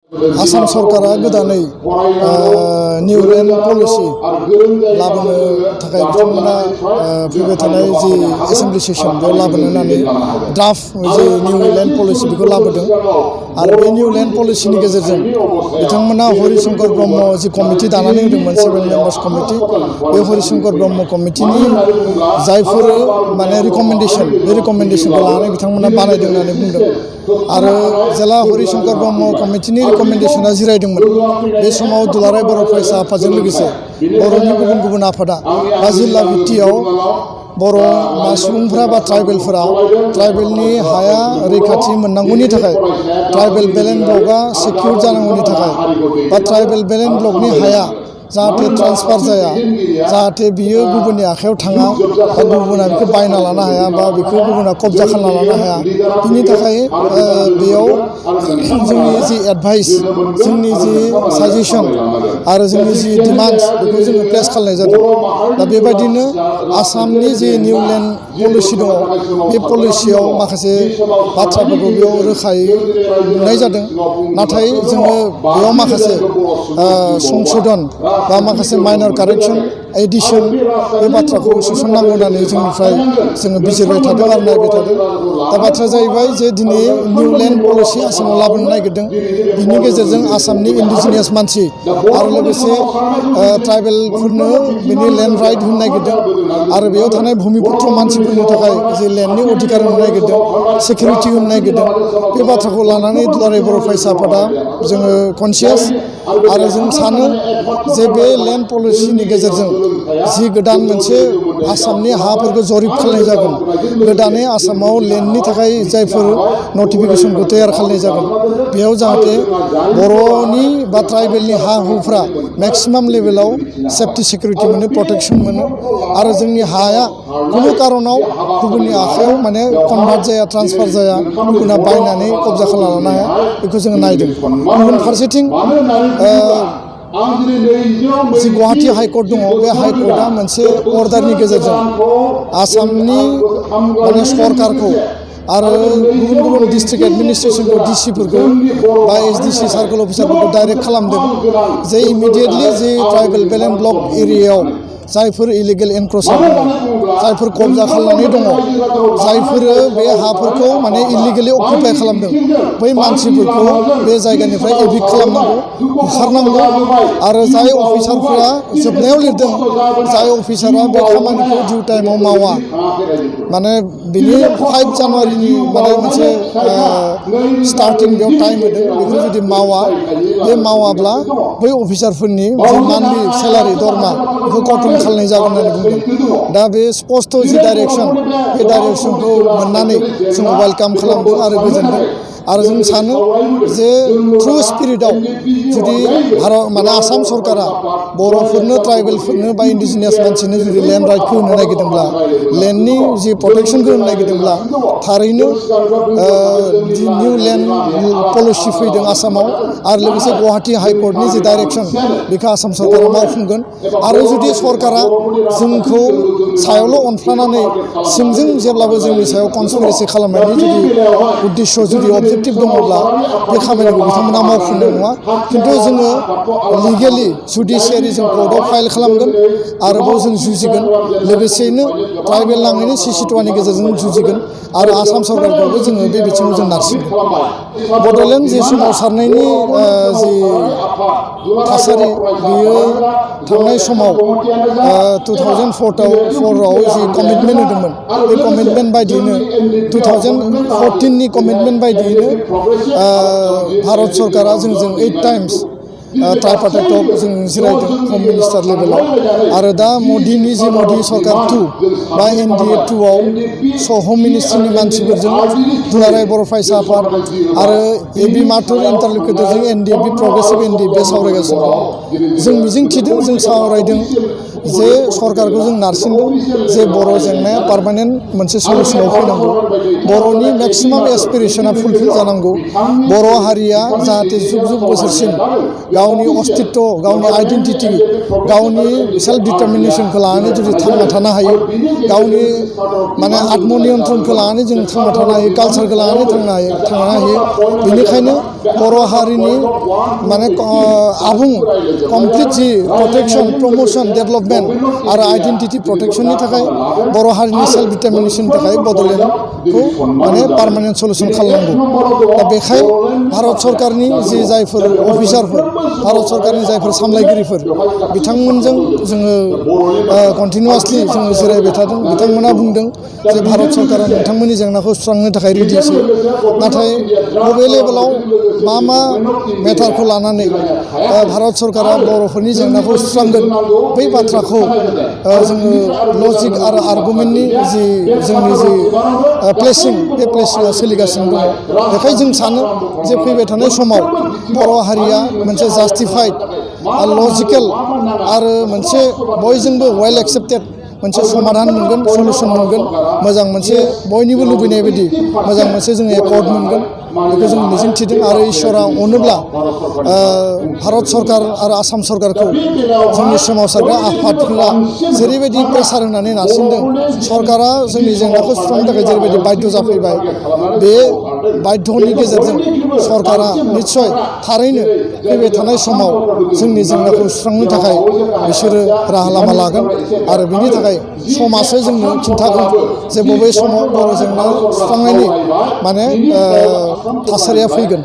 आसाम सरकारा गोदानै new land policy लाबोनो थाखाय बिथांमोना फैबाय थानाय जि एसेम्बलि सेसन बेयाव लाबोनो होननानै ड्राफ्ट जि निउ लेन्ड पलिसि बेखौ लाबोदों आरो बे निउ लेन्ड पलिसिनि गेजेरजों बिथांमोना हरिशंकर ब्रह्म जि कमिटि दानानै होदोंमोन 7 मेम्बार्स कमिटि बे हरिशंकर ब्रह्म कमिटिनि जायफोर माने रिकमेन्डेसन बे रिकमेन्डेसनखौ लानानै बिथांमोना बानायदों होननानै बुंदों आरो जेला हरिशंकर ब्रह्म कमिटिनि रिकमेन्डेसना जिरायदोंमोन बे समाव दुलाराय बर' फरायसा आफादजों लोगोसे बर'नि गुबुन गुबुन आफादा बा जिल्ला भित्तियाव बर' सुबुंफोरा बा ट्राइबेलनि हाया रैखाथि मोननांगौनि थाखाय ट्राइबेल बेलेन्स ब्लकआ सिकिउर जानांगौनि थाखाय बा ट्राइबेल बेलेन्स ब्लकनि हाया जाहाथे ट्रान्सफार जाया जाहाथे बियो गुबुननि आखायाव थाङा बा गुबुना बेखौ बायना लानो हाया बा बेखौ गुबुना कब्जा खालामना लानो हाया बिनि थाखाय बेयाव जोंनि जि एडभाइस जोंनि जि साजेसन आरो जोंनि जि डिमान्डस बेखौ जोङो प्लेस खालामनाय जादों दा बेबायदिनो आसामनि जि निउ लेन्ड पलिसि दङ बे पलिसियाव माखासे बाथ्राफोरखौ बेयाव रोखायै नुनाय जादों नाथाय जोङो बेयाव माखासे संशोधन बा माखासे माइनर कारेक्सन एडिसन बे बाथ्राखौ सोसननांगौ होननानै जोंनिफ्राय जोङो बिजिरबाय थादों आरो नायबाय थादों दा बाथ्राया जाहैबाय जे दिनै निउ लेन्ड पलिसि आसामाव लाबोनो नागिरदों बिनि गेजेरजों आसामनि इन्डिजिनियास मानसि आरो लोगोसे ट्राइबेलफोरनो बिनि लेन्ड राइट होनो नागिरदों आरो बेयाव थानाय भुमिपुत्र मानसिफोरनि थाखाय जे लेन्डनि अधिकार होनो नागिरदों सिकिउरिटि होनो नागिरदों बे बाथ्राखौ लानानै दुलाराय बर' फरायसा आफादा जोङो कनसियास आरो जों सानो जे बे लेन्ड पलिसिनि गेजेरजों जि गोदान मोनसे आसामनि हाफोरखौ जरिब खालामनाय जागोन गोदानै आसामाव लेन्डनि थाखाय जायफोर नटिफिकेसनखौ तैयार खालामनाय जागोन बेयाव जाहाथे बर'नि बा ट्राइबेलनि हा हुफ्रा मेक्सिमाम लेभेलाव सेफटि सिकिउरिटि मोनो प्रटेक्सन मोनो आरो जोंनि हाया खुनु कारनाव गुबुननि आखायाव माने कनभार्ट जाया ट्रान्सफार जाया गुबुना बायनानै कब्जा खालामना लानो हाया बेखौ जोङो नायदों गुबुन फारसेथिं जि गुवाहाटी हाइकर्ट दङ बे हाइकर्टआ मोनसे अर्डारनि गेजेरजों आसामनि माने सरकारखौ आरो गुबुन गुबुन डिस्ट्रिक्ट एडमिनिस्ट्रेसनखौ डिसिफोरखौ बा एसडिसि सार्कोल अफिसारफोरखौ डाइरेक्ट खालामदों जे इमिडियेटलि जे ट्राइबेल बेलेन्स ब्लक एरियायाव जायफोर इलिगेल एनक्रोचार दङ जायफोर कब्जा खालामनानै दङ जायफोर बे हाफोरखौ माने इलिगेलि अकुपाय खालामदों बै मानसिफोरखौ बे जायगानिफ्राय एभिक्ट खालामनांगौ होखारनांगौ आरो जाय अफिसारफोरा जोबनायाव लिरदों जाय अफिसारा बे खामानिखौ डिउ टाइमाव मावा माने बिनि 5 जानुवारिनि माने मोनसे स्टार्टिं बेयाव टाइम होदों बेखौ जुदि मावा बे मावाब्ला बै अफिसारफोरनि जि मान्थलि सेलारि दरमा बेखौ कन्ट्रल खालामनाय जागोन होननानै बुंदों दा बे स्पष्ट जि डाइरेक्सन बे डाइरेक्सनखौ मोननानै जों वेलकाम खालामदों आरो गोजोनदों आरो जों सानो जे ट्रु स्पिरिटआव जुदि भारत माने आसाम सरकारा बर'फोरनो ट्राइबेलफोरनो बा इन्डिजिनियास मानसिनो जुदि लेन्ड राइटखौ होनो नागिरदोंब्ला लेन्डनि जि प्रटेक्सनखौ होनो नागिरदोंब्ला थारैनो जि निउ लेन्ड पलिसि फैदों आसामाव आरो लोगोसे गुवाहाटी हाइकर्टनि जि डाइरेक्सन बेखौ आसाम सरकारा मावफुंगोन आरो जुदि सरकारा जोंखौ सायावल' अनफ्लानानै सिंजों जेब्लाबो जोंनि सायाव कनस्पिरेसि खालामनायनि जुदि उद्देश्य जुदि अबजेक्टिभ दङब्ला बे खामानिखौ बिथांमोना मावफुंनाय नङा खिन्थु जोङो लिगेलि जुडिसियारि जों कर्टआव फाइल खालामगोन आरोबाव जों जुजिगोन लोगोसेयैनो ट्राइबेल नाङैनो CC2नि गेजेरजों जुजिगोन आरो आसाम सरकारखौबो जोङो बे बिथिङाव जों नारसिनगोन बड'लेण्ड जि सोमावसारनायनि जि थासारि बेयो थांनाय समाव 2004आव जि कमिटमेन्ट होदोंमोन बे कमिटमेन्ट बायदियैनो 2014नि कमिटमेन्ट बायदियैनो भारत सरकारा जोंजों 8 टाइम्स ट्राइपार्टाइटआव जों जिरायदों हम मिनिस्टार लेभेलाव आरो दा मदि सरकार 2 बा NDA 2आव हम मिनिस्ट्रिनि मानसिफोरजों दुलाराय बर' फरायसा आफाद आरो AB माथुर इन्टारल'कुटरजों NDAB प्रग्रेसिभ NDAB सावरायगासिनो दं जों मिजिंथिदों जों सावरायदों जे सरकारखौ जों नारसिनदों जे बर' जेंनाया पार्मानेन्ट मोनसे सल्युसनाव फैनांगौ बर'नि मेक्सिमाम एसपिरेसना फुलफिल जानांगौ बर' हारिया जाहाथे जुग जुग बोसोरसिम गावनि अस्तित्व गावनि आइडेन्टिटि गावनि सेल्फ डिटारमिनेसनखौ लानानै जुदि थांना थानो हायो गावनि माने आत्मनियन्त्रणखौ लानानै जों थांना थानो हायो कालचारखौ लानानै थांनो हायो बेनिखायनो बर' हारिनि माने आबुं कमप्लिट जि प्रटेक्शन प्रमोशन डेभेलपमेन्ट आरो आइडेन्टिटि प्रटेक्शननि थाखाय बर' हारिनि सेल्फ डिटारमिनेशननि थाखाय बड'लेण्डखौ माने पार्मानेन्ट सल्युसन खालामनांगौ दा बेखाय भारत सरकारनि जि जायफोर अफिसारफोर भारत सरकारनि जायफोर सामलायगिरिफोर बिथांमोनजों जोङो कन्टिनिउवासलि जोङो जिरायबाय थादों बिथांमोना बुंदों जे भारत सरकारा नोंथांमोननि जेंनाखौ सुस्रांनो थाखाय रेडिसै नाथाय बबे लेभेलाव मा मेटारखौ लानानै भारत सरकारा बर'फोरनि जेंनाखौ सुस्रांगोन बै बाथ्राखौ जोङो लजिक आरो आर्गुमेन्टनि जि जोंनि जि प्लेसिं बे प्लेसिंआ सोलिगासिनो दङ बेखाय जों सानो जे फैबाय थानाय समाव बर' हारिया मोनसे जास्टिफाइड लजिकेल आरो मोनसे बयजोंबो वेल एक्सेप्टेड मोनसे समाधान मोनगोन सल्युसन मोनगोन मोजां मोनसे बयनिबो लुबैनाय बायदि मोजां मोनसे जोङो एकर्ड मोनगोन बेखौ जों मिजिंथिदों आरो इसोरा अनोब्ला भारत सरकार आरो आसाम सरकारखौ जोंनि सोमावसारग्रा आफादफोरा जेरैबायदि प्रेसार होनानै नारसिनदों सरकारा जोंनि जेंनाखौ सुस्रांनो थाखाय जेरैबायदि बाध्य जाफैबाय बे बाध्यनि गेजेरजों सरकारा निस्सय थारैनो फैबाय थानाय समाव जोंनि जेंनाखौ सुस्रांनो थाखाय बिसोरो राहा लामा लागोन आरो बिनि थाखाय समासो जोंनो खिन्थागोन जे बबे समाव बर' जेंना सुस्रांनायनि माने थासारिया फैगोन।